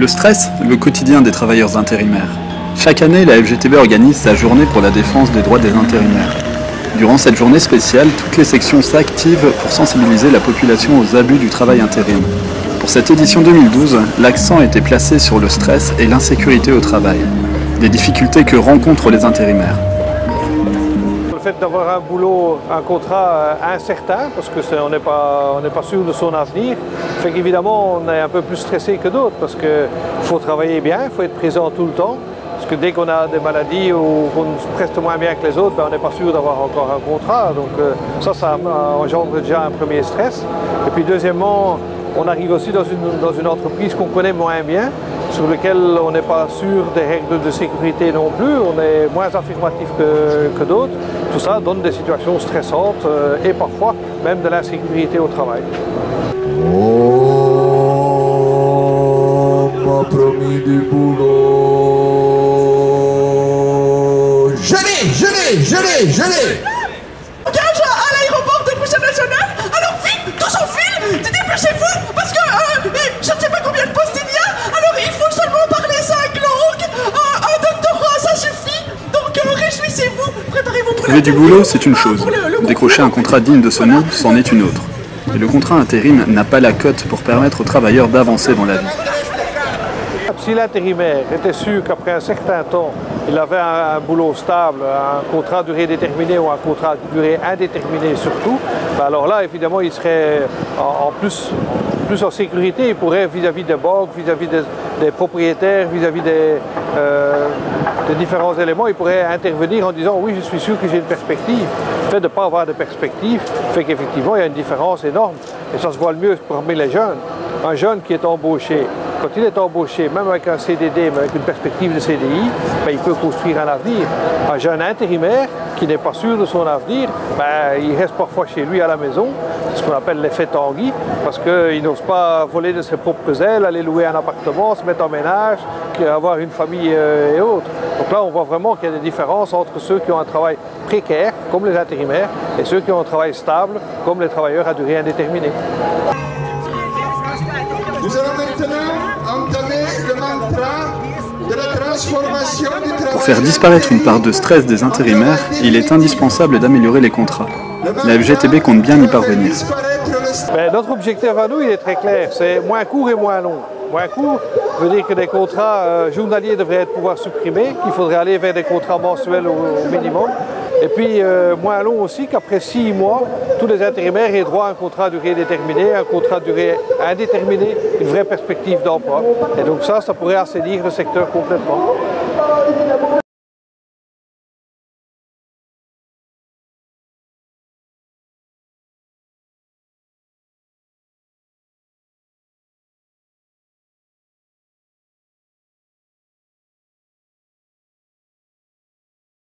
Le stress, le quotidien des travailleurs intérimaires. Chaque année, la FGTB organise sa journée pour la défense des droits des intérimaires. Durant cette journée spéciale, toutes les sections s'activent pour sensibiliser la population aux abus du travail intérim. Pour cette édition 2012, l'accent était placé sur le stress et l'insécurité au travail, des difficultés que rencontrent les intérimaires. Le fait d'avoir un boulot, un contrat incertain, parce qu'on n'est pas sûr de son avenir, fait qu'évidemment on est un peu plus stressé que d'autres, parce qu'il faut travailler bien, il faut être présent tout le temps, parce que dès qu'on a des maladies ou qu'on se preste moins bien que les autres, ben on n'est pas sûr d'avoir encore un contrat, donc ça engendre déjà un premier stress. Et puis deuxièmement, on arrive aussi dans une entreprise qu'on connaît moins bien, sur lequel on n'est pas sûr des règles de sécurité non plus, on est moins affirmatif que d'autres. Tout ça donne des situations stressantes et parfois même de l'insécurité au travail. On m'a promis du boulot. Je l'ai. Engage à l'aéroport de Bruxelles National. Alors vite, tous en file, dépêchez-vous, parce que je ne sais pas combien de postes il y a. Alors il faut seulement parler 5 langues. Un doctorat, ça suffit. Donc réjouissez-vous, préparez-vous pour Trouver du boulot, c'est une chose. Décrocher un contrat digne de ce nom, c'en est une autre. Et le contrat intérim n'a pas la cote pour permettre aux travailleurs d'avancer dans la vie. Si l'intérimaire était sûr qu'après un certain temps, il avait un boulot stable, un contrat à durée déterminée ou un contrat à durée indéterminée surtout, ben alors là, évidemment, il serait plus en sécurité. Il pourrait, vis-à-vis des banques, vis-à-vis des propriétaires, vis-à-vis des différents éléments, il pourrait intervenir en disant « oui, je suis sûr que j'ai une perspective ». Le fait de ne pas avoir de perspective fait qu'effectivement, il y a une différence énorme. Et ça se voit le mieux parmi les jeunes. Un jeune qui est embauché, quand il est embauché, même avec un CDD, mais avec une perspective de CDI, ben, il peut construire un avenir. Un jeune intérimaire qui n'est pas sûr de son avenir, ben, il reste parfois chez lui à la maison, c'est ce qu'on appelle l'effet Tanguy, parce qu'il n'ose pas voler de ses propres ailes, aller louer un appartement, se mettre en ménage, avoir une famille et autres. Donc là, on voit vraiment qu'il y a des différences entre ceux qui ont un travail précaire, comme les intérimaires, et ceux qui ont un travail stable, comme les travailleurs à durée indéterminée. Nous allons maintenant entamer le mantra de la transformation du travail. Pour faire disparaître une part de stress des intérimaires, il est indispensable d'améliorer les contrats. La FGTB compte bien y parvenir. Notre objectif à nous, il est très clair, c'est moins court et moins long. Moins court veut dire que des contrats journaliers devraient pouvoir supprimer, qu'il faudrait aller vers des contrats mensuels au minimum. Et puis moins long aussi qu'après 6 mois, tous les intérimaires aient droit à un contrat à durée déterminée, un contrat à durée indéterminée, une vraie perspective d'emploi. Et donc ça pourrait assainir le secteur complètement.